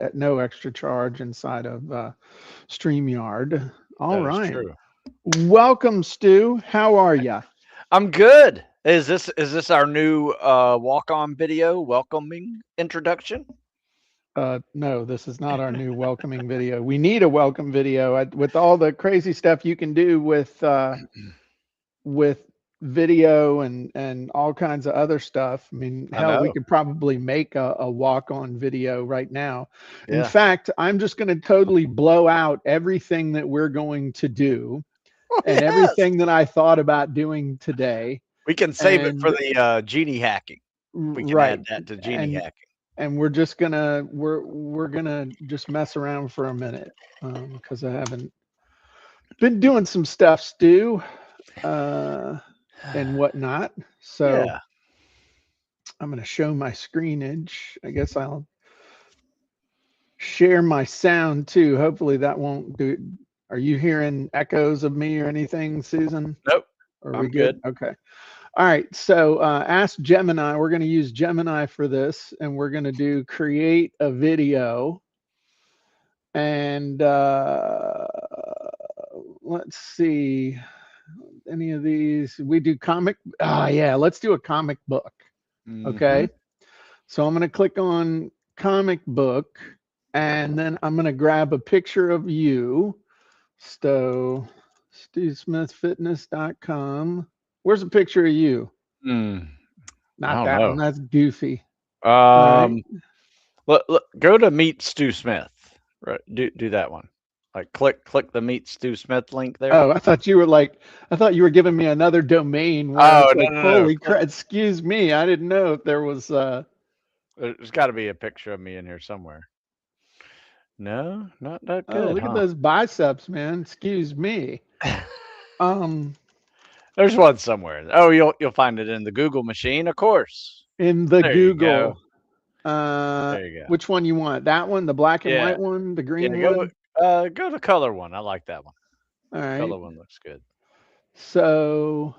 at no extra charge inside of StreamYard. All That is right. true. Welcome, Stu. How are ya? I'm good. Is this our new walk-on video welcoming introduction? No, this is not our new welcoming video. We need a welcome video with all the crazy stuff you can do with video and all kinds of other stuff. I mean, I hell, we know. could probably make a walk-on video right now. In Yeah. fact, I'm just going to totally blow out everything that we're going to do Oh and yes. everything that I thought about doing today. We can save it for And the genie hacking. We can right, add that to genie and hacking. we're just gonna we're gonna just mess around for a minute because I haven't been doing some stuff, Stu, uh, and whatnot. So Yeah. I'm gonna show my screenage. I guess I'll share my sound too. Hopefully that won't do. Are you hearing echoes of me or anything, Susan? Nope. Are we I'm good? good. Okay. All right. So ask Gemini. We're going to use Gemini for this, and we're going to do create a video. And let's see. Any of these? We do comic. Ah, yeah. Let's do a comic book. Hmm. Okay. So I'm going to click on comic book, and then I'm going to grab a picture of you. So, StuSmithFitness.com. Where's a picture of you? Mm, I Not don't that one. know. That's goofy. All right. Um, go to Meet Stu Smith. Right. Do that one. Like click the Meet Stu Smith link there. Oh, I thought you were giving me another domain where Oh it's no like, no no. holy crap, excuse me. I didn't know if there was, There's got to be a picture of me in here somewhere. No, not that oh, good, look at huh? those biceps, man. Excuse me. Um, There's one somewhere. Oh, you'll find it in the Google machine, of course. in the There you go. Google, There you go. which one you want? That one, the black and Yeah, white one, the yeah. green Go one? go to color one. I like that one. All right. Color one looks good. So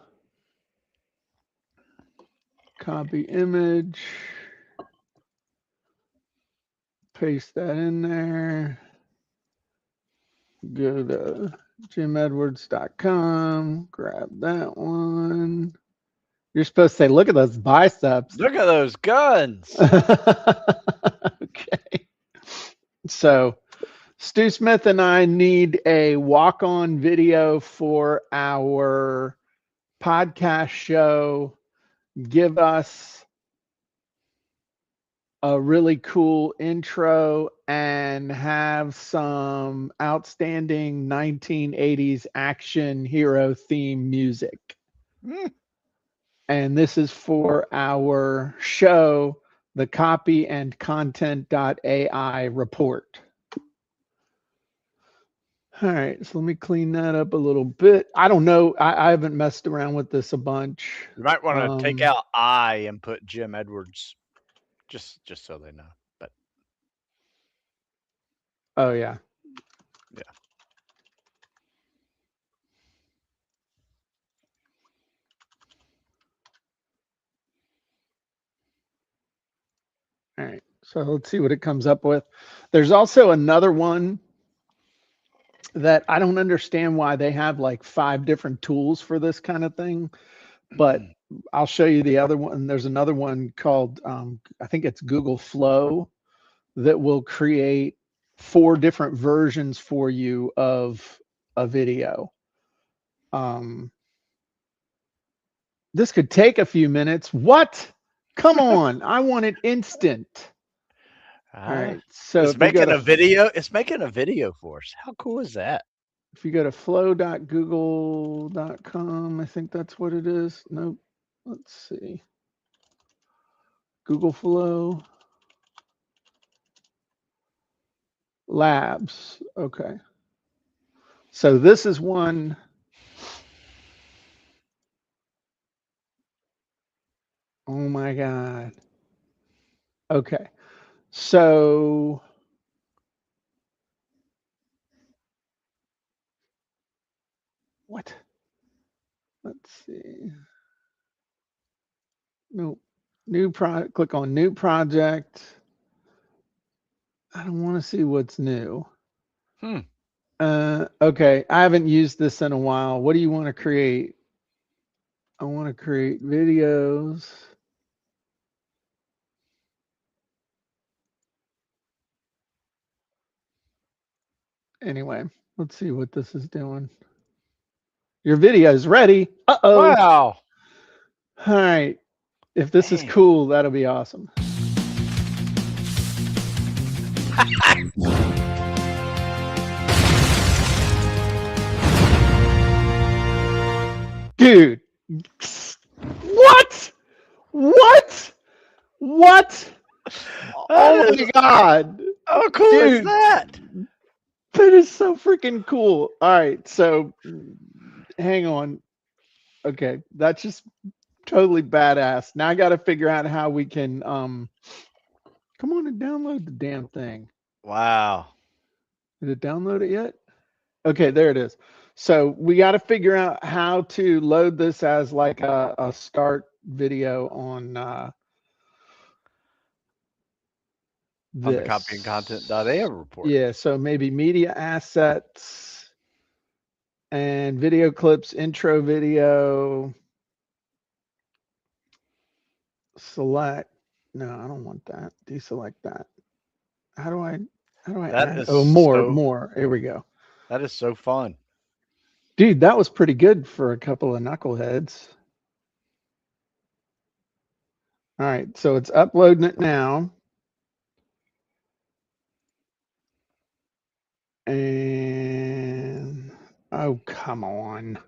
copy image, paste that in there. Go to jimedwards.com, grab that one. You're supposed to say, look at those biceps. Look at those guns. Okay. So Stu Smith and I need a walk-on video for our podcast show. Give us a really cool intro and have some outstanding 1980s action hero theme music. Hmm. And this is for our show, the CopyandContent.AI Report. All right, so let me clean that up a little bit. I don't know. I haven't messed around with this a bunch. You might want to take Um, out I and put Jim Edwards, just so they know. But oh yeah. yeah, All right. So let's see what it comes up with. There's also another one that I don't understand why they have like 5 different tools for this kind of thing, but I'll show you the other one. There's another one called I think it's Google Flow that will create 4 different versions for you of a video. Um, this could take a few minutes. What? Come on. I want it instant. All ah, right. So it's if you go making to a video. It's making a video for us. How cool is that? flow.google.com, I think that's what it is. Nope. Let's see. Google Flow Labs. Okay. So this is one. Oh my God. Okay. So what? Let's see. Nope. New project. Click on new project. I don't want to see what's new. Hmm. Okay, I haven't used this in a while. What do you want to create? I want to create videos. Anyway, let's see what this is doing. Your video is ready. Uh-oh. Wow. All right. If this is Man. cool, that'll be awesome. Dude. What? What? What? Oh my God. How cool is Dude, that? that is so freaking cool. All right. So hang on. Okay. That's just totally badass. Now I got to figure out how we can come on and download the damn thing. Wow. Did it download it yet? Okay, there it is. So we got to figure out how to load this as like a start video on On the this. CopyandContent.AI report. Yeah, so maybe media assets and video clips, intro video, select. No, I don't want that. Deselect that. How do I That add? is Oh, more. Here we go. That is so fun. Dude, that was pretty good for a couple of knuckleheads. All right, so it's uploading it now. And oh, come on.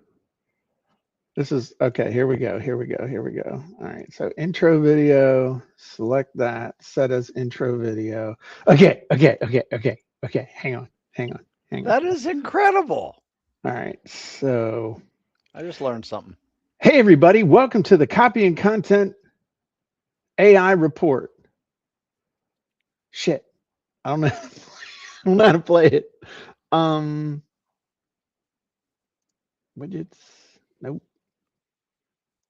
This is okay. Here we go. Here we go. Here we go. All right. So intro video, select that, set as intro video. Okay. Okay. Okay. Okay. Okay. Hang on. Hang on. Hang on. That is incredible. All right. So, I just learned something. hey, everybody. Welcome to the Copy and Content AI Report. Shit. I don't know. I don't know how to play it. Widgets. Nope.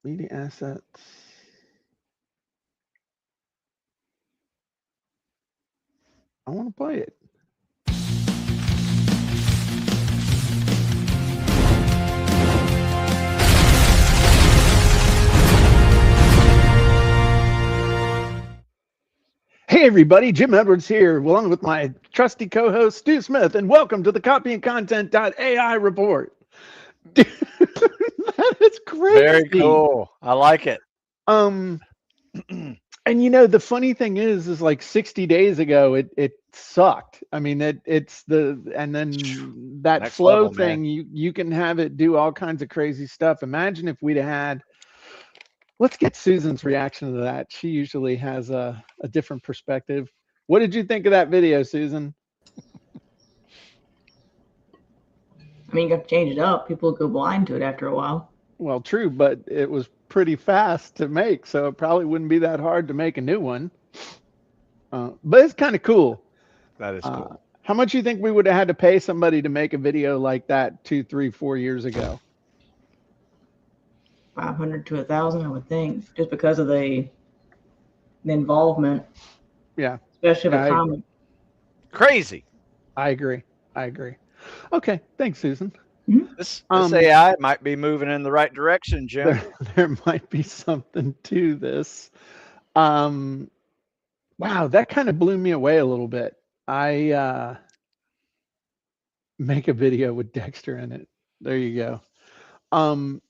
Media assets. I want to play it. Hey everybody, Jim Edwards here, along with my trusty co-host Stu Smith, and welcome to the CopyandContent.AI report. Dude, that is crazy. Very cool. I like it. And you know the funny thing is like 60 days ago it sucked. I mean it's the and then that Next flow level, thing man. you can have it do all kinds of crazy stuff. Imagine if we'd had. Let's get Susan's reaction to that. She usually has a different perspective. What did you think of that video, Susan? I mean, you got to change it up. People go blind to it after a while. Well, true, but it was pretty fast to make, so it probably wouldn't be that hard to make a new one. But it's kind of cool. That is cool. How much you think we would have had to pay somebody to make a video like that 2, 3, 4 years ago? 500 to 1,000, I would think, just because of the involvement. Yeah, especially with comic. Crazy. I agree. Okay, thanks, Susan. This AI might be moving in the right direction, Jim. There might be something to this. Wow, that kind of blew me away a little bit. I make a video with Dexter in it. There you go.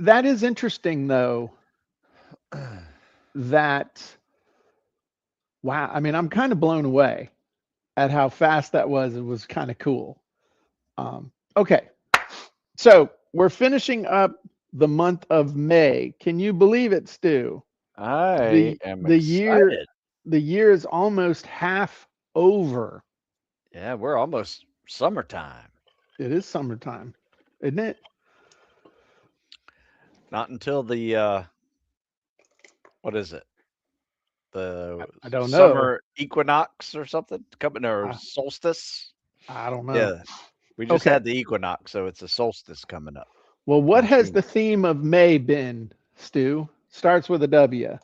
That is interesting though. That wow, I mean, I'm kind of blown away at how fast that was. It was kind of cool. Okay, so we're finishing up the month of May. Can you believe it, Stu? I am excited. The year is almost half over. Yeah, we're almost summertime. It is summertime, isn't it? Not until the what is it? I don't know. Summer equinox or something coming, or solstice. I don't know. Yeah, we just had the equinox, so it's a solstice coming up. Well, what has the theme of May been, Stu? Starts with a W.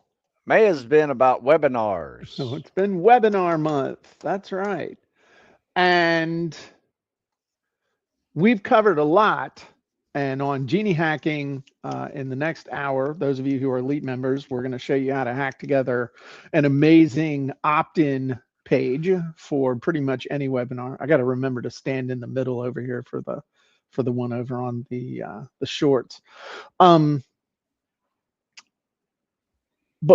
May has been about webinars. So it's been webinar month. That's right. And we've covered a lot. And on Genie Hacking, in the next hour, those of you who are elite members, we're going to show you how to hack together an amazing opt-in page for pretty much any webinar. I got to remember to stand in the middle over here for the one over on the shorts. But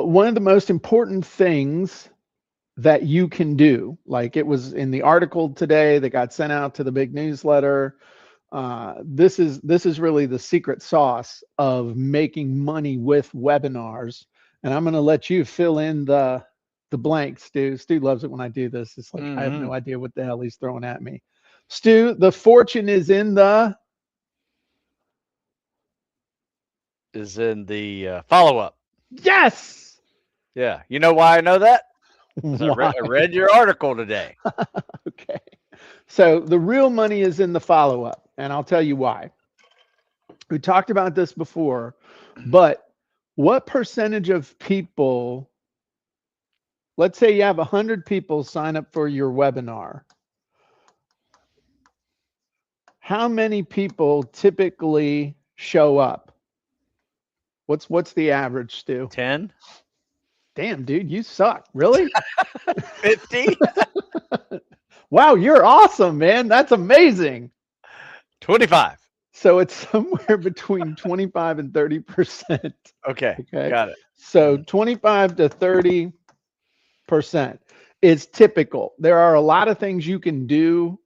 one of the most important things that you can do, like it was in the article today that got sent out to the big newsletter, this is really the secret sauce of making money with webinars. And I'm going to let you fill in the blanks, Stu. Stu loves it when I do this. It's like I have no idea what the hell he's throwing at me. Stu, the fortune is in the follow-up. Yes. Yeah. You know why I know that? Why? I read your article today. Okay. So the real money is in the follow-up, and I'll tell you why. We talked about this before, but what percentage of people, let's say you have 100 people sign up for your webinar, how many people typically show up? What's the average, Stu? 10? Damn, dude, you suck. Really? 50? Wow, you're awesome, man. That's amazing. 25. So it's somewhere between 25 and 30%. Okay. Okay. Got it. So 25 to 30% is typical. There are a lot of things you can do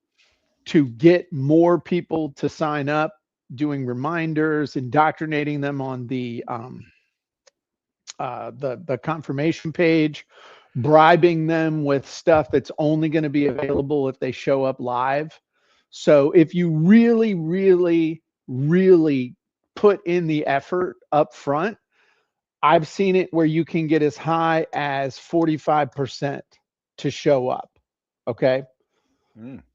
to get more people to sign up, doing reminders, indoctrinating them on the confirmation page, bribing them with stuff that's only going to be available if they show up live. So if you really, really, really put in the effort up front, I've seen it where you can get as high as 45% to show up. Okay.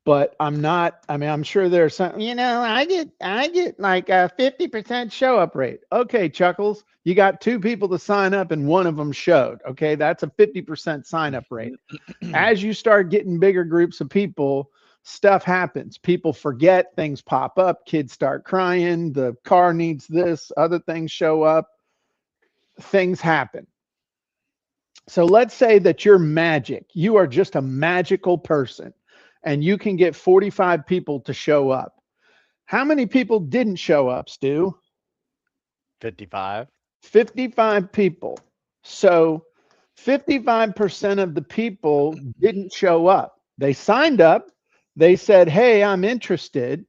But I'm sure there's some, I get like a 50% show up rate. Okay, Chuckles, you got 2 people to sign up and one of them showed. Okay, that's a 50% sign up rate. As you start getting bigger groups of people, stuff happens. People forget, things pop up, kids start crying, the car needs this, other things show up, things happen. So let's say that you're magic. You are just a magical person and you can get 45 people to show up. How many people didn't show up, Stu? 55. 55 people. So 55% of the people didn't show up. They signed up. They said, hey, I'm interested.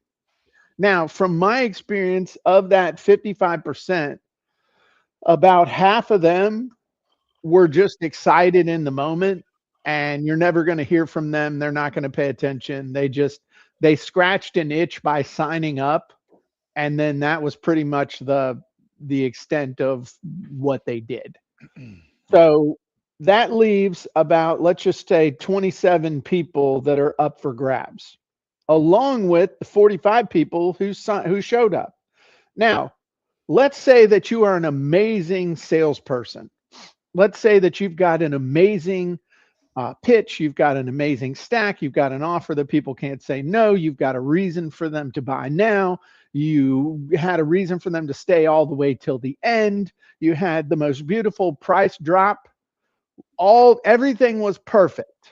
Now, from my experience of that 55%, about half of them were just excited in the moment, and you're never going to hear from them. They're not going to pay attention. They scratched an itch by signing up, and then that was pretty much the extent of what they did. So that leaves about, let's just say, 27 people that are up for grabs, along with the 45 people who showed up. Now, let's say that you are an amazing salesperson. Let's say that you've got an amazing pitch, you've got an amazing stack, you've got an offer that people can't say no, you've got a reason for them to buy now, you had a reason for them to stay all the way till the end, you had the most beautiful price drop, everything was perfect.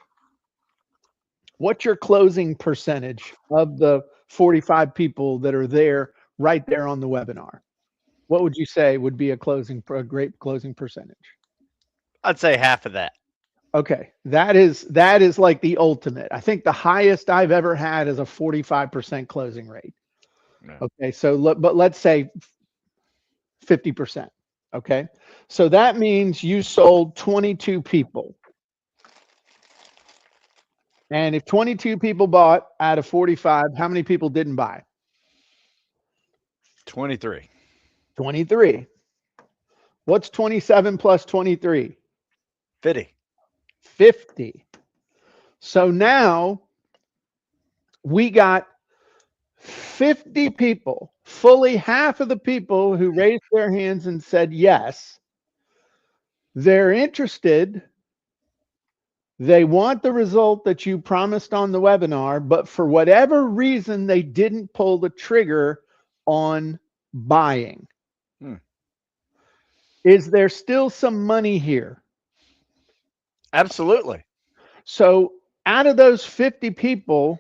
What's your closing percentage of the 45 people that are there right there on the webinar? What would you say would be a great closing percentage? I'd say half of that. Okay, that is like the ultimate. I think the highest I've ever had is a 45% closing rate. Yeah. Okay, so but let's say 50%. Okay, so that means you sold 22 people. And if 22 people bought out of 45, how many people didn't buy? 23. 23. What's 27 plus 23? 50. 50. So now we got 50 people, fully half of the people who raised their hands and said yes, They're interested. They want the result that you promised on the webinar, but for whatever reason, they didn't pull the trigger on buying. Is there still some money here? Absolutely. So out of those 50 people,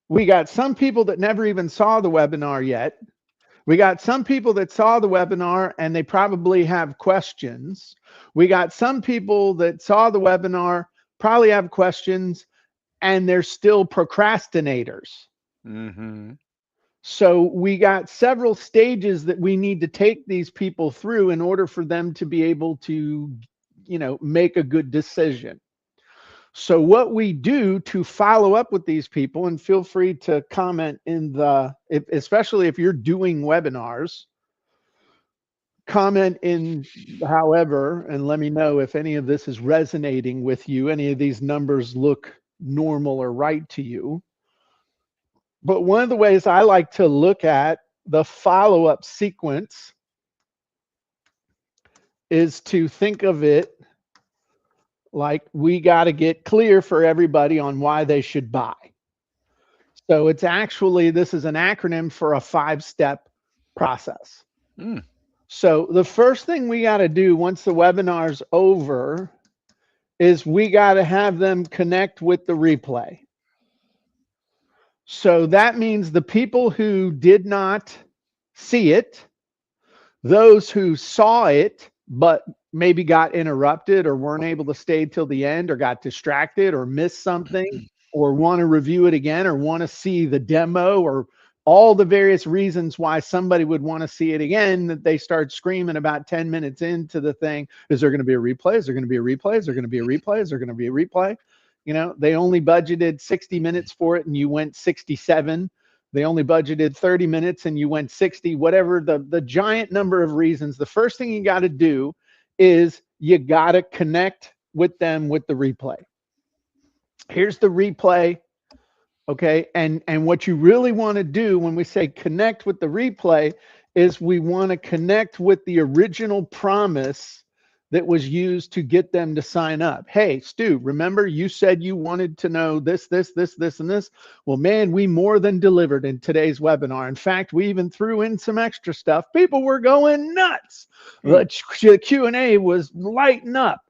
we got some people that never even saw the webinar yet. We got some people that saw the webinar and they probably have questions. We got some people that saw the webinar, probably have questions, and they're still procrastinators. So we got several stages that we need to take these people through in order for them to be able to, make a good decision. So what we do to follow up with these people, and feel free to comment in especially if you're doing webinars, comment in however, and let me know if any of this is resonating with you, any of these numbers look normal or right to you. But one of the ways I like to look at the follow-up sequence is to think of it like we got to get clear for everybody on why they should buy. So it's actually, this is an acronym for a 5-step process. So the first thing we got to do once the webinar's over is we got to have them connect with the replay. So that means the people who did not see it, those who saw it, but maybe got interrupted or weren't able to stay till the end or got distracted or missed something or want to review it again or want to see the demo or all the various reasons why somebody would want to see it again, that they start screaming about 10 minutes into the thing. Is there going to be a replay? Is there going to be a replay? Is there going to be a replay? Is there going to be a replay? They only budgeted 60 minutes for it and you went 67. They only budgeted 30 minutes and you went 60, whatever the giant number of reasons. The first thing you got to do is you got to connect with them with the replay. Here's the replay. Okay. And what you really want to do when we say connect with the replay is we want to connect with the original promise that was used to get them to sign up. Hey, Stu, remember you said you wanted to know this, this, this, this, and this. Well, man, we more than delivered in today's webinar. In fact, we even threw in some extra stuff. People were going nuts. The Q&A was lighting up.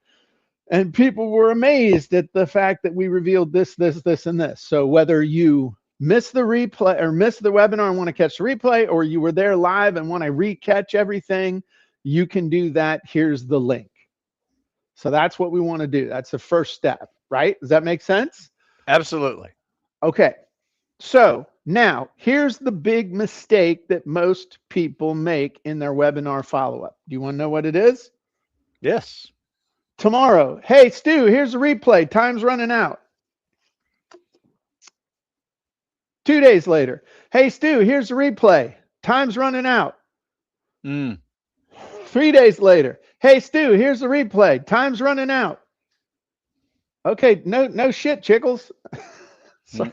And people were amazed at the fact that we revealed this, this, this, and this. So whether you miss the replay or miss the webinar and want to catch the replay, or you were there live and want to recatch everything, you can do that. Here's the link. So that's what we want to do. That's the first step, right? Does that make sense? Absolutely. Okay. So now here's the big mistake that most people make in their webinar follow-up. Do you want to know what it is? Yes. Tomorrow, hey, Stu, here's the replay. Time's running out. 2 days later, hey, Stu, here's the replay. Time's running out. 3 days later, hey, Stu, here's the replay. Time's running out. Okay, no shit, Chickles. Sorry.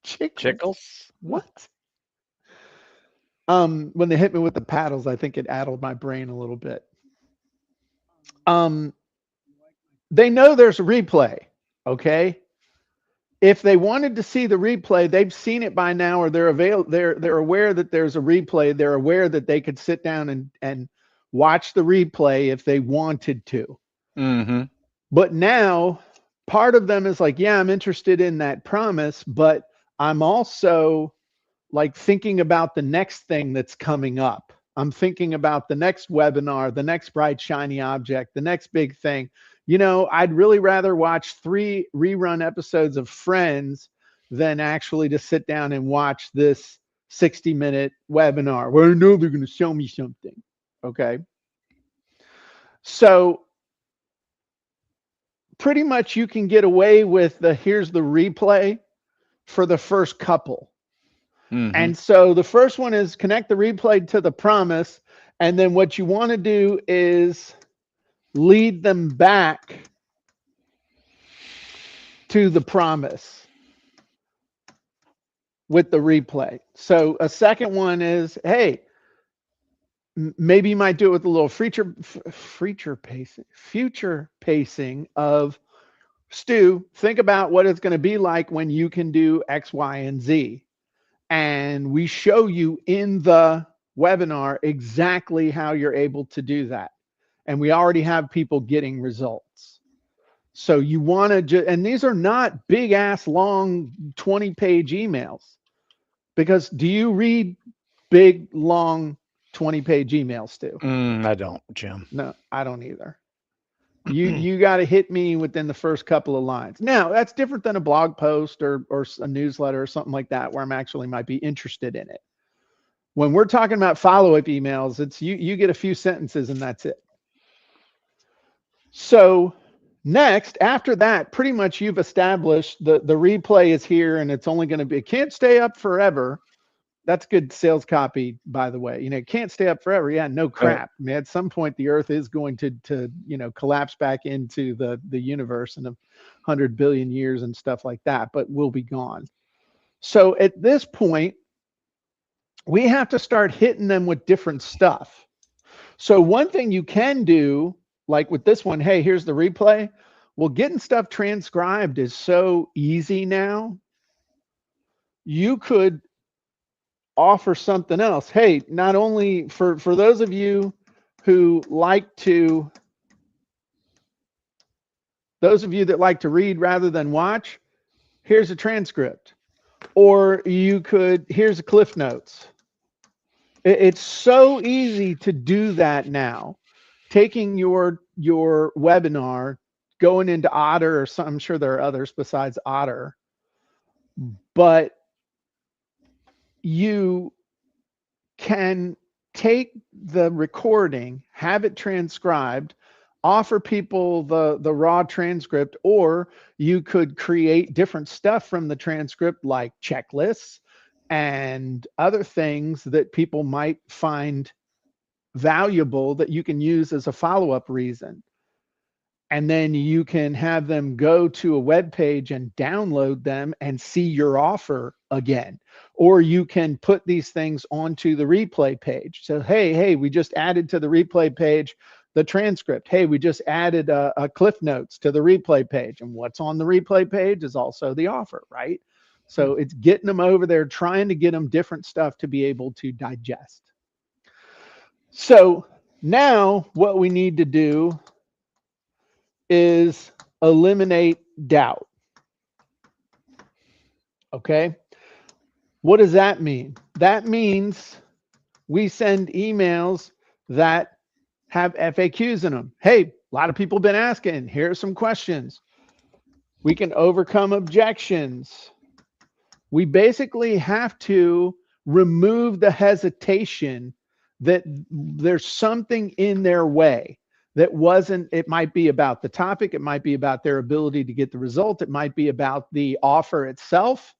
Chickles? What? When they hit me with the paddles, I think it addled my brain a little bit. They know there's a replay, okay? If they wanted to see the replay, they've seen it by now, or they're aware that there's a replay. They're aware that they could sit down and watch the replay if they wanted to. But now part of them is like, yeah, I'm interested in that promise, but I'm also like thinking about the next thing that's coming up. I'm thinking about the next webinar, the next bright, shiny object, the next big thing. I'd really rather watch 3 rerun episodes of Friends than actually to sit down and watch this 60-minute webinar where I know they're going to show me something. Okay. So pretty much you can get away with here's the replay for the first couple. And so the first one is connect the replay to the promise. And then what you want to do is lead them back to the promise with the replay. So a second one is, hey, maybe you might do it with a little future pacing of, Stu, think about what it's going to be like when you can do X, Y, and Z. And we show you in the webinar exactly how you're able to do that. And we already have people getting results. So you want to, and these are not big ass long 20-page emails, because do you read big long 20-page emails, Stu? I don't, Jim. No, I don't either. You got to hit me within the first couple of lines. Now, that's different than a blog post or a newsletter or something like that, where I'm actually might be interested in it. When we're talking about follow-up emails, it's you get a few sentences and that's it. So next, after that, pretty much you've established the replay is here, and it's only going to be, it can't stay up forever. That's good sales copy, by the way. It can't stay up forever. Yeah, no crap. I mean, at some point, the Earth is going to collapse back into the universe in 100 billion years and stuff like that, but we'll be gone. So at this point, we have to start hitting them with different stuff. So one thing you can do, like with this one, hey, here's the replay. Well, getting stuff transcribed is so easy now. You could offer something else. Hey, not only for those of you who like to, those of you that like to read rather than watch, here's a transcript. Or you could, here's a Cliff Notes. It's so easy to do that now. Taking your webinar, going into Otter, or some, I'm sure there are others besides Otter, but you can take the recording, have it transcribed, offer people the raw transcript, or you could create different stuff from the transcript, like checklists and other things that people might find valuable that you can use as a follow-up reason. And then you can have them go to a web page and download them and see your offer again. Or you can put these things onto the replay page. So, hey, we just added to the replay page the transcript. Hey, we just added a Cliff Notes to the replay page. And what's on the replay page is also the offer, right? So it's getting them over there, trying to get them different stuff to be able to digest. So now what we need to do is eliminate doubt. Okay. What does that mean? That means we send emails that have FAQs in them. Hey, a lot of people have been asking, here are some questions. We can overcome objections. We basically have to remove the hesitation that there's something in their way that wasn't, it might be about the topic, it might be about their ability to get the result, it might be about the offer itself,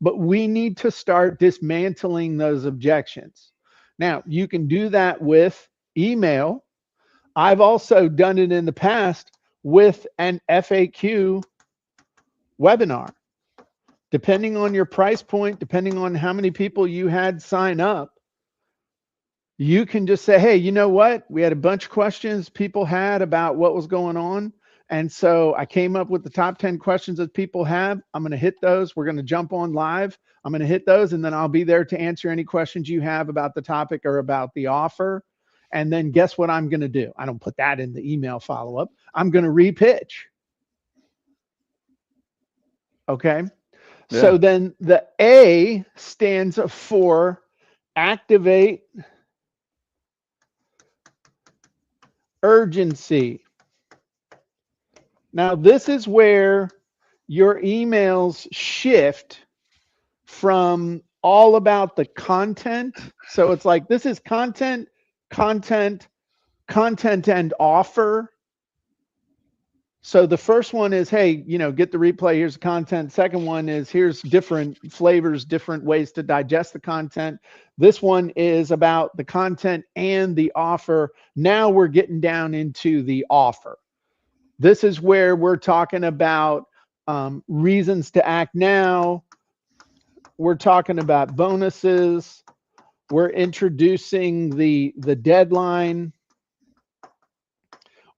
but we need to start dismantling those objections. Now, you can do that with email. I've also done it in the past with an FAQ webinar. Depending on your price point, depending on how many people you had sign up, you can just say, hey, you know what? We had a bunch of questions people had about what was going on. And so I came up with the top 10 questions that people have. I'm going to hit those. We're going to jump on live. I'm going to hit those, and then I'll be there to answer any questions you have about the topic or about the offer. And then guess what I'm going to do? I don't put that in the email follow-up. I'm going to repitch. Okay. Yeah. So then the A stands for activate urgency. Now, this is where your emails shift from all about the content. So it's like, this is content, content, content, and offer. So the first one is, hey, get the replay, here's the content. Second one is, here's different flavors, different ways to digest the content. This one is about the content and the offer. Now we're getting down into the offer. This is where we're talking about reasons to act now. We're talking about bonuses. We're introducing the deadline.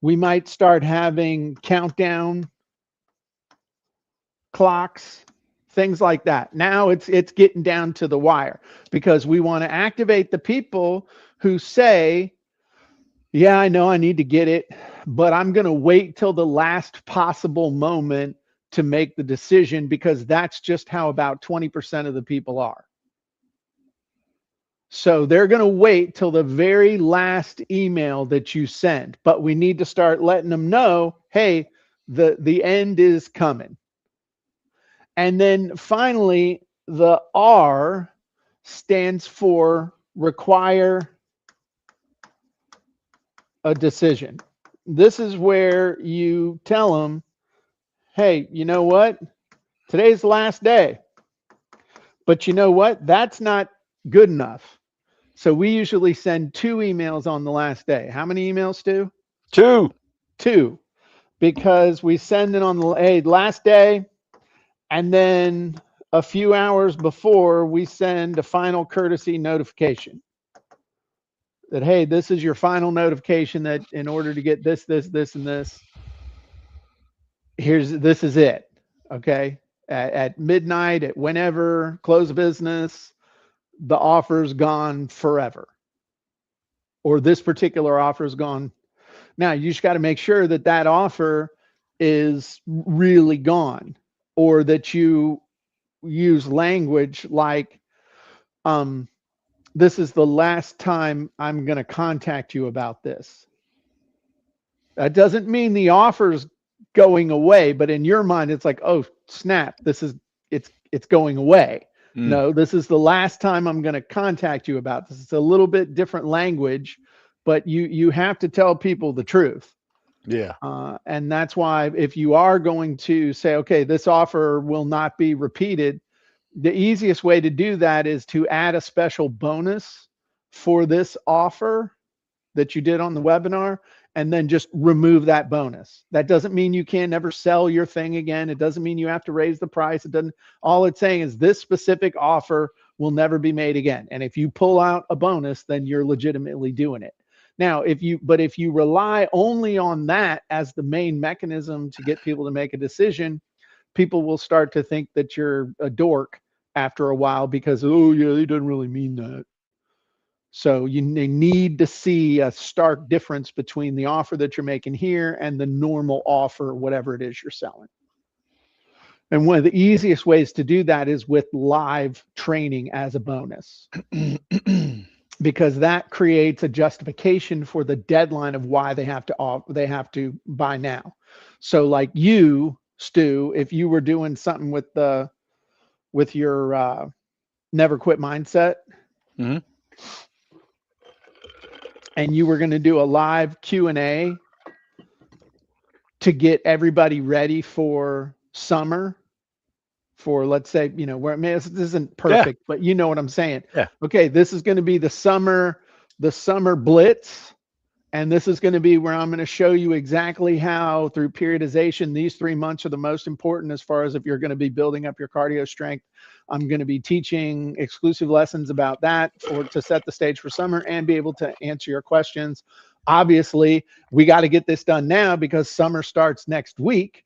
We might start having countdown clocks, things like that. Now it's getting down to the wire, because we want to activate the people who say, yeah, I know I need to get it, but I'm going to wait till the last possible moment to make the decision, because that's just how about 20% of the people are. So they're going to wait till the very last email that you send, but we need to start letting them know, hey, the end is coming. And then finally, the R stands for require a decision. This is where you tell them, hey, you know what? Today's the last day. But you know what? That's not good enough. So we usually send 2 emails on the last day. How many emails, Stu? 2. 2. Because we send it on the last day, and then a few hours before, we send a final courtesy notification that, hey, this is your final notification that in order to get this, and this, this is it. Okay. At midnight, at whenever, close of business, the offer's gone forever. Or this particular offer is gone. Now, you just got to make sure that that offer is really gone, or that you use language like, this is the last time I'm going to contact you about this. That doesn't mean the offer's going away, but in your mind, it's like, oh, snap, it's going away. No, this is the last time I'm going to contact you about this. It's a little bit different language, but you have to tell people the truth. Yeah. And that's why if you are going to say, okay, this offer will not be repeated, the easiest way to do that is to add a special bonus for this offer that you did on the webinar, and then just remove that bonus. That doesn't mean you can never sell your thing again. It doesn't mean you have to raise the price. It doesn't. All it's saying is this specific offer will never be made again. And if you pull out a bonus, then you're legitimately doing it. Now, if you rely only on that as the main mechanism to get people to make a decision, people will start to think that you're a dork after a while, because, oh yeah, he doesn't really mean that. So you need to see a stark difference between the offer that you're making here and the normal offer, whatever it is you're selling. And one of the easiest ways to do that is with live training as a bonus, because that creates a justification for the deadline of why they have to buy now. So like you, Stu, if you were doing something with your never quit mindset, and you were going to do a live Q&A to get everybody ready for summer, for, let's say, where, I mean, this isn't perfect, but you know what I'm saying. Yeah. Okay, this is going to be the summer blitz, and this is going to be where I'm going to show you exactly how, through periodization, these 3 months are the most important as far as if you're going to be building up your cardio strength. I'm going to be teaching exclusive lessons about that to set the stage for summer and be able to answer your questions. Obviously, we got to get this done now because summer starts next week.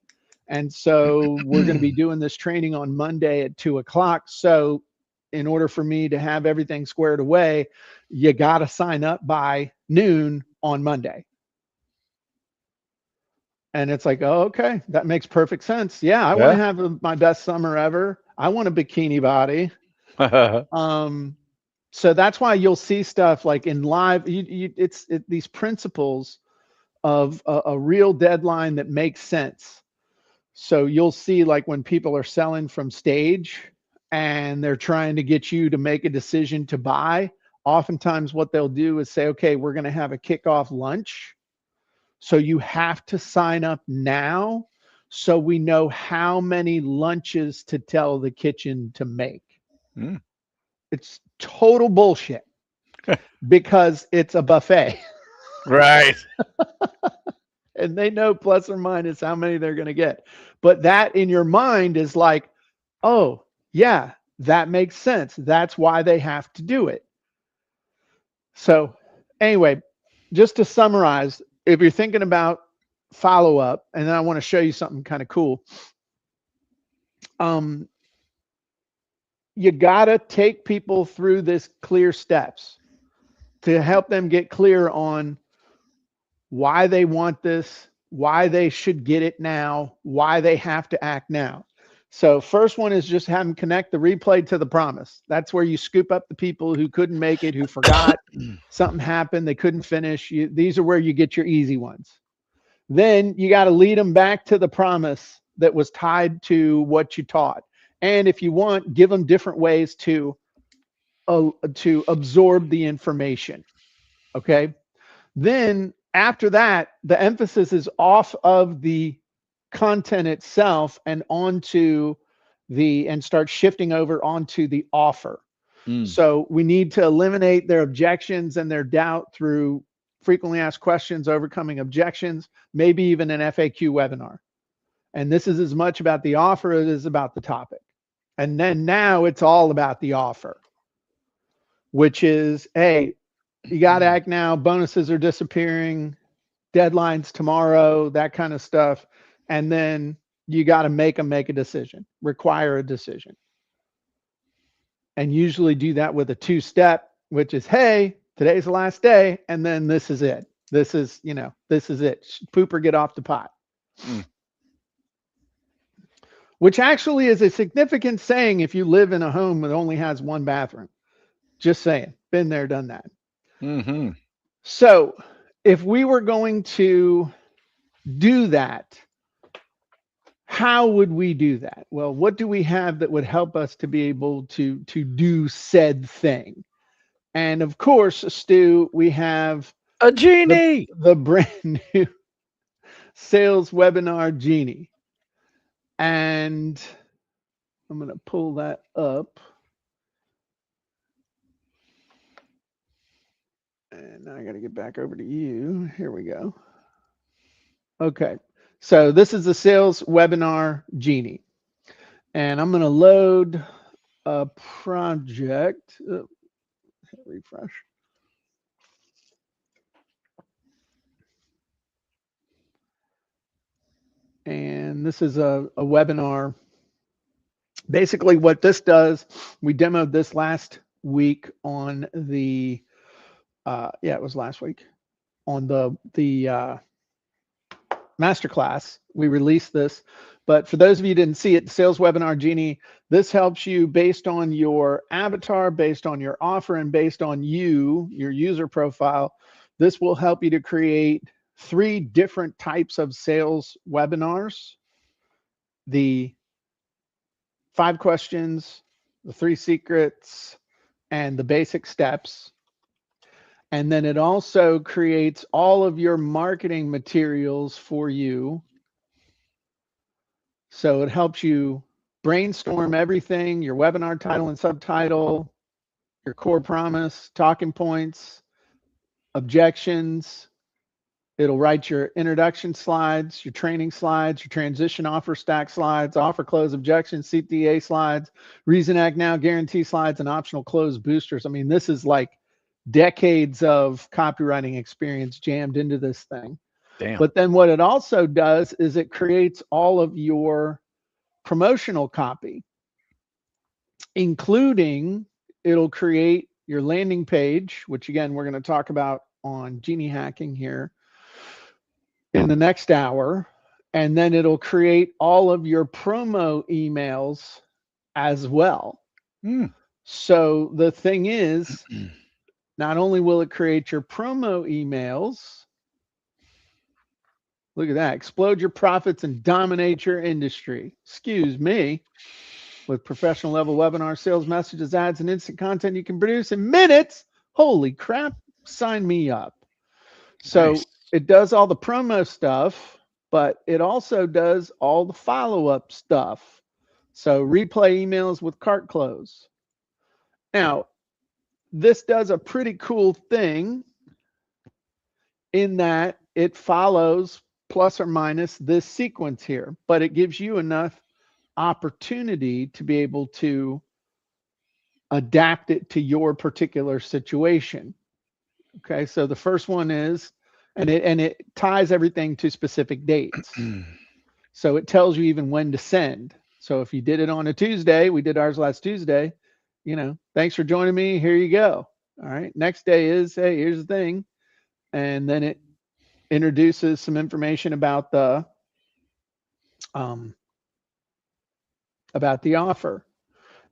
And so we're going to be doing this training on Monday at 2:00. So in order for me to have everything squared away, you got to sign up by noon on Monday. And it's like, oh, okay, that makes perfect sense. Yeah, I want to have my best summer ever. I want a bikini body. So that's why you'll see stuff like in live. It's these principles of a real deadline that makes sense. So you'll see, like, when people are selling from stage and they're trying to get you to make a decision to buy, oftentimes what they'll do is say, okay, we're going to have a kickoff lunch. So you have to sign up now so we know how many lunches to tell the kitchen to make. It's total bullshit because it's a buffet. Right. And they know plus or minus how many they're going to get. But that in your mind is like, oh, yeah, that makes sense. That's why they have to do it. So anyway, just to summarize, if you're thinking about follow up, and then I want to show you something kind of cool. You gotta take people through this clear steps to help them get clear on why they want this, why they should get it now, why they have to act now. So first one is just have them connect the replay to the promise. That's where you scoop up the people who couldn't make it, who forgot, something happened, they couldn't finish. These are where you get your easy ones. Then you got to lead them back to the promise that was tied to what you taught. And if you want, give them different ways to absorb the information. Okay. Then after that, the emphasis is off of the content itself and onto and start shifting over onto the offer. So we need to eliminate their objections and their doubt through frequently asked questions, overcoming objections, maybe even an FAQ webinar. And this is as much about the offer as it is about the topic. And then now it's all about the offer, which is, hey, you got to act now. Bonuses are disappearing, deadlines tomorrow, that kind of stuff. And then you got to make a decision, require a decision. And usually do that with a 2-step, which is, hey, today's the last day. And then this is it. This is it. Poop or get off the pot. Which actually is a significant saying if you live in a home that only has one bathroom. Just saying. Been there, done that. So if we were going to do that, how would we do that? Well, what do we have that would help us to be able to do said thing? And of course, Stu, we have a genie, the brand new sales webinar Genie. And I'm going to pull that up. And now I got to get back over to you. Here we go. Okay. So this is the sales webinar Genie. And I'm going to load a project. Refresh. And this is a webinar. Basically what this does, we demoed this last week on the, it was last week on the masterclass. We released this, but for those of you who didn't see it, Sales Webinar Genie, this helps you based on your avatar, based on your offer, and based on your user profile. This will help you to create 3 different types of sales webinars. The 5 questions, the 3 secrets, and the basic steps. And then it also creates all of your marketing materials for you. So it helps you brainstorm everything, your webinar title and subtitle, your core promise, talking points, objections. It'll write your introduction slides, your training slides, your transition offer stack slides, offer close objections, CTA slides, reason act now guarantee slides, and optional close boosters. I mean, this is like decades of copywriting experience jammed into this thing. Damn. But then what it also does is it creates all of your promotional copy, including it'll create your landing page, which again, we're going to talk about on Genie hacking here in the next hour. And then it'll create all of your promo emails as well. So the thing is, not only will it create your promo emails, look at that, explode your profits and dominate your industry. Excuse me. With professional level webinar sales messages, ads, and instant content you can produce in minutes. Holy crap, sign me up. So it does all the promo stuff, but it also does all the follow-up stuff. So replay emails with cart close. Now, this does a pretty cool thing in that it follows plus or minus this sequence here, but it gives you enough opportunity to be able to adapt it to your particular situation. Okay, so the first one is, and it ties everything to specific dates. So it tells you even when to send. So if you did it on a Tuesday, we did ours last Tuesday, thanks for joining me. Here you go. All right. Next day is, hey, here's the thing. And then it introduces some information about the offer.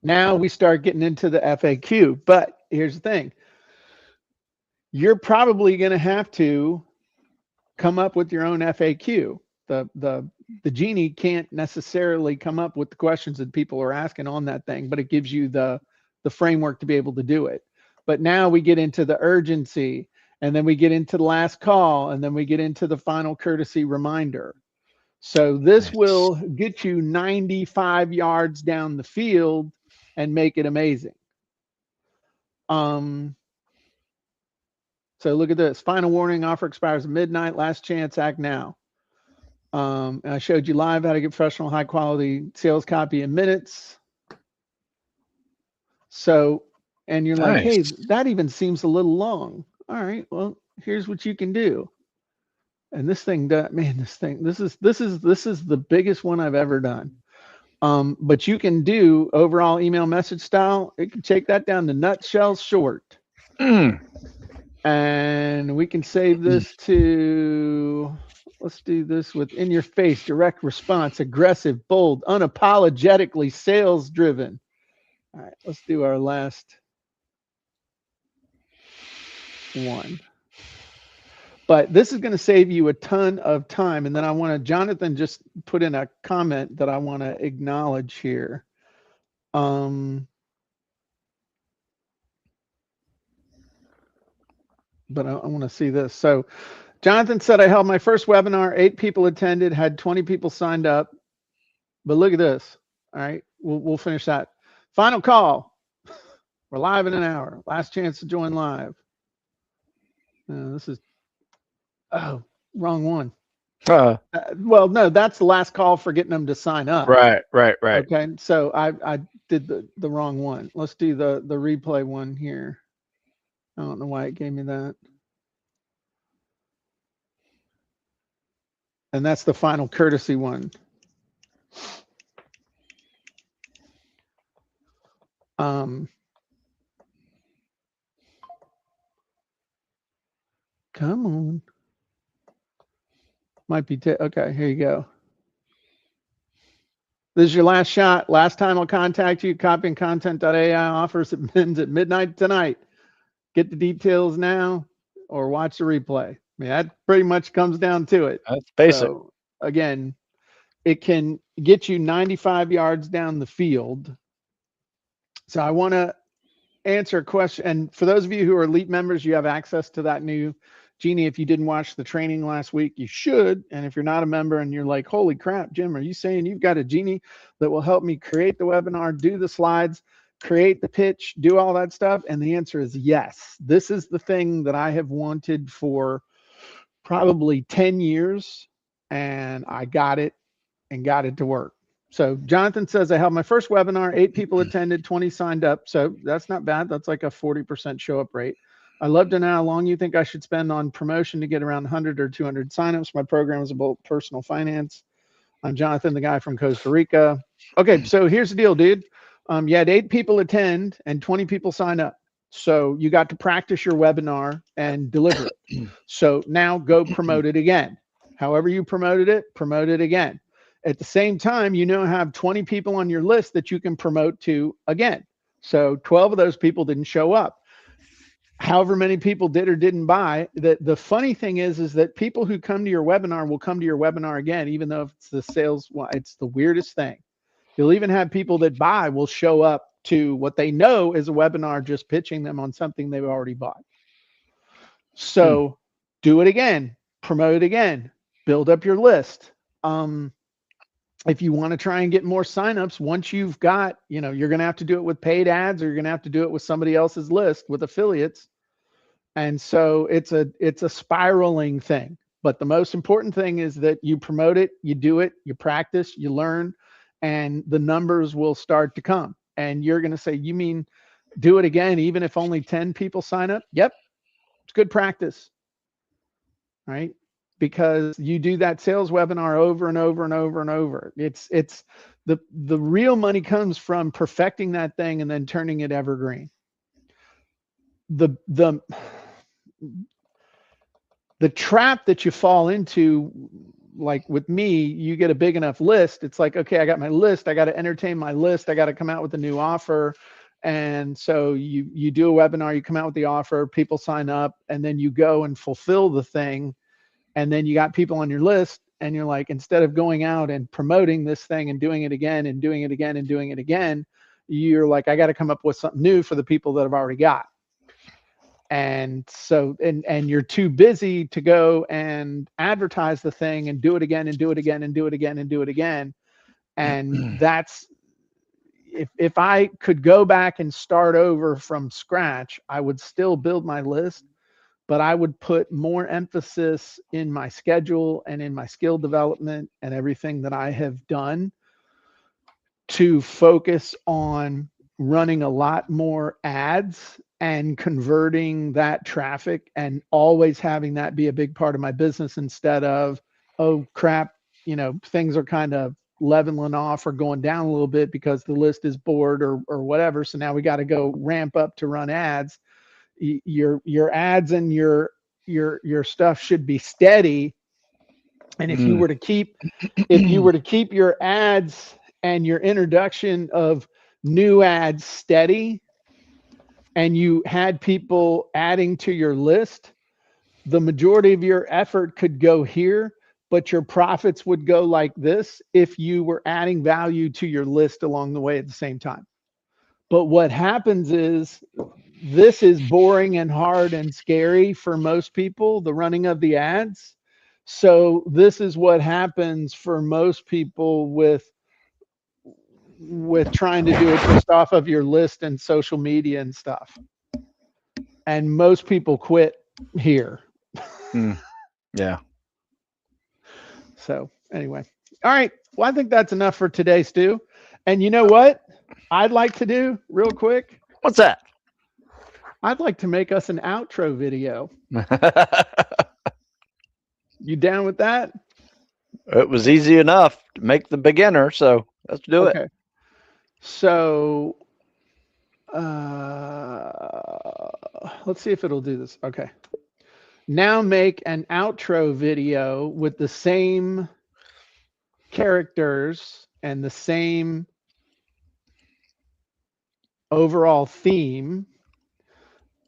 Now we start getting into the FAQ. But here's the thing. You're probably going to have to come up with your own FAQ. The Genie can't necessarily come up with the questions that people are asking on that thing, but it gives you the framework to be able to do it. But now we get into the urgency, and then we get into the last call, and then we get into the final courtesy reminder. So this will get you 95 yards down the field and make it amazing. So look at this. Final warning, offer expires at midnight. Last chance, act now. I showed you live how to get professional, high quality sales copy in minutes. So, and you're like, hey, that even seems a little long. All right, well, here's what you can do. And this thing, man, this is the biggest one I've ever done. But you can do overall email message style. It can take that down to nutshell short. And we can save this to, let's do this with in your face, direct response, aggressive, bold, unapologetically sales driven. All right, let's do our last one. But this is going to save you a ton of time. And then I want to, Jonathan just put in a comment that I want to acknowledge here. But I want to see this. So Jonathan said, I held my first webinar, 8 people attended, had 20 people signed up. But look at this. All right, we'll finish that. Final call. We're live in an hour. Last chance to join live. This is, wrong one. Well, no, that's the last call for getting them to sign up. Right. Okay, so I did the wrong one. Let's do the replay one here. I don't know why it gave me that. And that's the final courtesy one. Come on. Might be, okay, here you go. This is your last shot. Last time I'll contact you. CopyandContent.AI offers it ends at midnight tonight. Get the details now or watch the replay. I mean, that pretty much comes down to it. That's basic. So again, it can get you 95 yards down the field. So I want to answer a question. And for those of you who are elite members, you have access to that new Genie. If you didn't watch the training last week, you should. And if you're not a member and you're like, holy crap, Jim, are you saying you've got a Genie that will help me create the webinar, do the slides, create the pitch, do all that stuff? And the answer is yes. This is the thing that I have wanted for probably 10 years, and I got it and got it to work. So Jonathan says, I held my first webinar, 8 people attended, 20 signed up. So that's not bad. That's like a 40% show up rate. I love to know how long you think I should spend on promotion to get around 100 or 200 signups. My program is about personal finance. I'm Jonathan, the guy from Costa Rica. Okay, so here's the deal, dude. You had 8 people attend and 20 people sign up. So you got to practice your webinar and deliver it. So now go promote it again. However you promote it again. At the same time, have 20 people on your list that you can promote to again. So 12 of those people didn't show up. However many people did or didn't buy. The funny thing is that people who come to your webinar will come to your webinar again, even though if it's the sales, it's the weirdest thing. You'll even have people that buy will show up to what they know is a webinar, just pitching them on something they've already bought. So do it again, promote it again, build up your list. If you want to try and get more signups, once you've got, you're going to have to do it with paid ads, or you're going to have to do it with somebody else's list with affiliates. And so it's a spiraling thing. But the most important thing is that you promote it, you do it, you practice, you learn, and the numbers will start to come. And you're going to say, you mean do it again, even if only 10 people sign up? Yep. It's good practice, right? Because you do that sales webinar over and over and over and over. It's the real money comes from perfecting that thing and then turning it evergreen. The trap that you fall into, like with me, you get a big enough list. It's like, okay, I got my list. I got to entertain my list. I got to come out with a new offer. And so you do a webinar, you come out with the offer, people sign up, and then you go and fulfill the thing. And then you got people on your list, and you're like, instead of going out and promoting this thing and doing it again and doing it again and doing it again, you're like, I got to come up with something new for the people that I've already got. And so, and you're too busy to go and advertise the thing and do it again and do it again and do it again and do it again. And that's, if I could go back and start over from scratch, I would still build my list, but I would put more emphasis in my schedule and in my skill development and everything that I have done to focus on running a lot more ads and converting that traffic and always having that be a big part of my business, instead of, oh crap, things are kind of leveling off or going down a little bit because the list is bored or whatever. So now we got to go ramp up to run ads. Your ads and your stuff should be steady. And if you were to keep your ads and your introduction of new ads steady, and you had people adding to your list, the majority of your effort could go here, but your profits would go like this if you were adding value to your list along the way at the same time. But what happens is, this is boring and hard and scary for most people, the running of the ads. So this is what happens for most people with trying to do it just off of your list and social media and stuff. And most people quit here. Yeah. So anyway, all right. Well, I think that's enough for today, Stu. And you know what I'd like to do real quick? What's that? I'd like to make us an outro video. You down with that? It was easy enough to make the beginner, so let's do it. Okay. So let's see if it'll do this. Okay. Now make an outro video with the same characters and the same overall theme,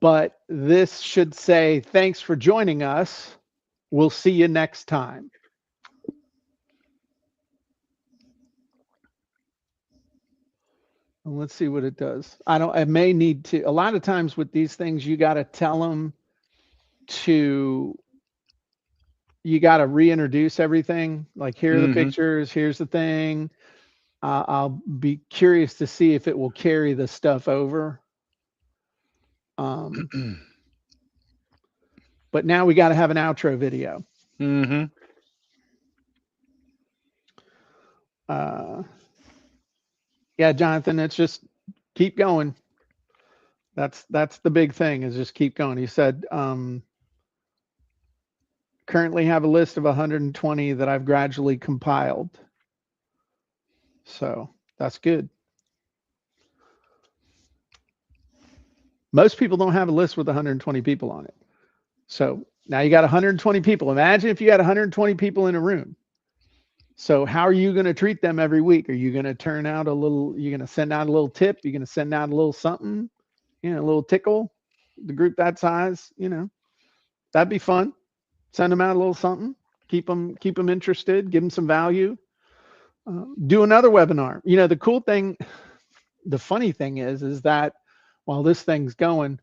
but this should say, thanks for joining us. We'll see you next time. And let's see what it does. I may need to, a lot of times with these things, you got to tell them you got to reintroduce everything. Like, here are the pictures, here's the thing. I'll be curious to see if it will carry the stuff over. But now we got to have an outro video. Yeah, Jonathan, it's just keep going. That's the big thing, is just keep going. He said, currently have a list of 120 that I've gradually compiled. So that's good. Most people don't have a list with 120 people on it. So now you got 120 people. Imagine if you had 120 people in a room. So how are you going to treat them every week? Are you going to turn out a little, you're going to send out a little tip? You're going to send out a little something, a little tickle, the group that size, that'd be fun. Send them out a little something, keep them interested, give them some value. Do another webinar. The cool thing, the funny thing is that while this thing's going,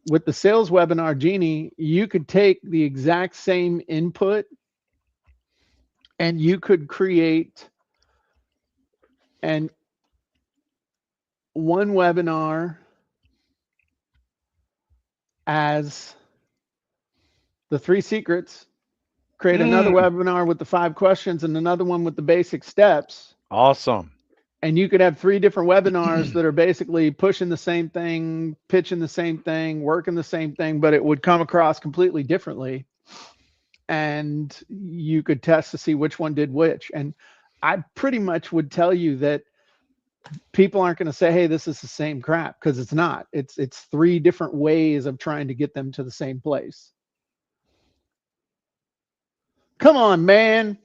with the sales webinar Genie, you could take the exact same input and you could create one webinar as the 3 secrets, create another webinar with the 5 questions, and another one with the basic steps. Awesome. And you could have 3 different webinars that are basically pushing the same thing, pitching the same thing, working the same thing, but it would come across completely differently. And you could test to see which one did which. And I pretty much would tell you that people aren't going to say, hey, this is the same crap, because it's not. It's 3 different ways of trying to get them to the same place. Come on, man.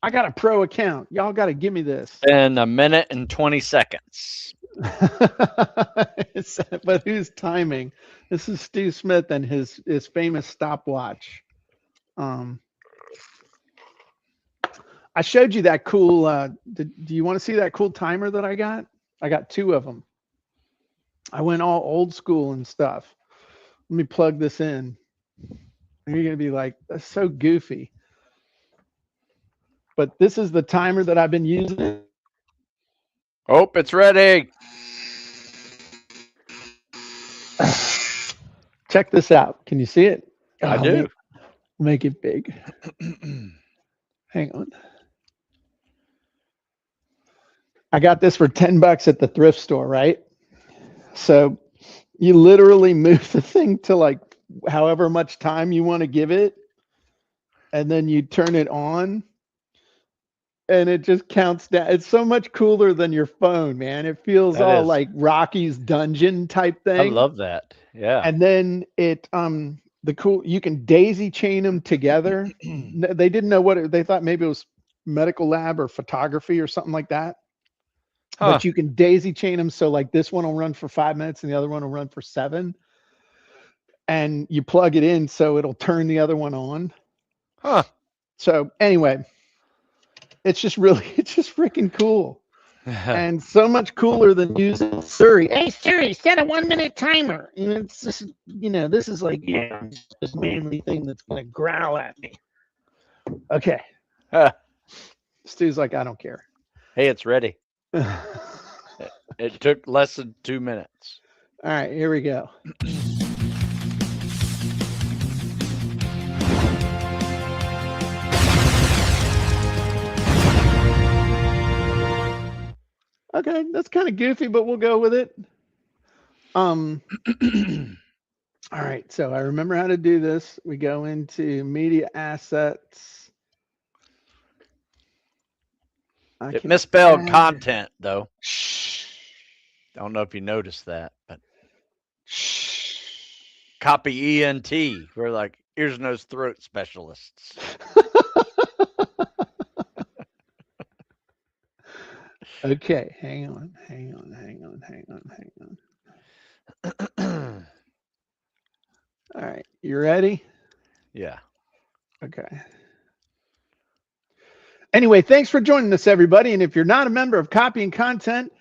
I got a pro account. Y'all got to give me this. In 1 minute and 20 seconds. But who's timing? This is Stu Smith and his famous stopwatch. I showed you that cool. Do you want to see that cool timer that I got? I got 2 of them. I went all old school and stuff. Let me plug this in. You're going to be like, that's so goofy. But this is the timer that I've been using. Oh, it's ready. Check this out. Can you see it? I do. Make it big. Hang on. I got this for $10 at the thrift store, right? So you literally move the thing to like however much time you want to give it, and then you turn it on, and it just counts down. It's so much cooler than your phone, man. It feels all like Rocky's Dungeon type thing. I love that. Yeah. And then it you can daisy chain them together. They didn't know what they thought. Maybe it was medical lab or photography or something like that. Huh. But you can daisy chain them, so like this one will run for 5 minutes and the other one will run for 7. And you plug it in so it'll turn the other one on. Huh. So anyway, it's just freaking cool. And so much cooler than using Siri. Hey Siri, set a 1 minute timer. And it's just, this is like, this manly thing that's gonna growl at me. Okay. Stu's like, I don't care. Hey, it's ready. It took less than 2 minutes. All right, here we go. Okay, that's kind of goofy, but we'll go with it. All right, so I remember how to do this. We go into media assets. It misspelled content, though. I don't know if you noticed that, but copy ENT. We're like ears, nose, throat specialists. Okay, hang on. All right, you ready? Yeah. Okay. Anyway, thanks for joining us, everybody. And if you're not a member of Copy and Content,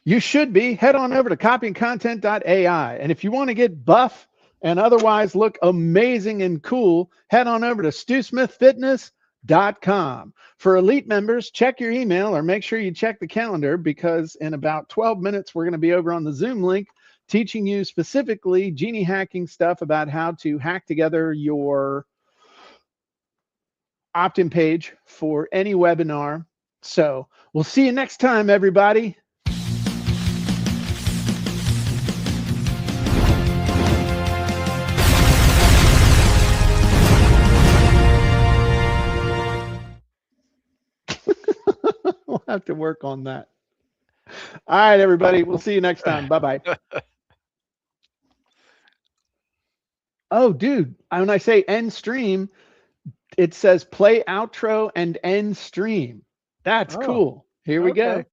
you should be. Head on over to CopyandContent.AI. And if you want to get buff and otherwise look amazing and cool, head on over to StuSmithFitness.com. For elite members, check your email or make sure you check the calendar, because in about 12 minutes, we're going to be over on the Zoom link teaching you specifically genie hacking stuff about how to hack together your opt-in page for any webinar. So we'll see you next time, everybody. We'll have to work on that. All right, everybody. We'll see you next time. Bye-bye. Oh, dude, when I say end stream, it says play outro and end stream. That's cool. Here we go.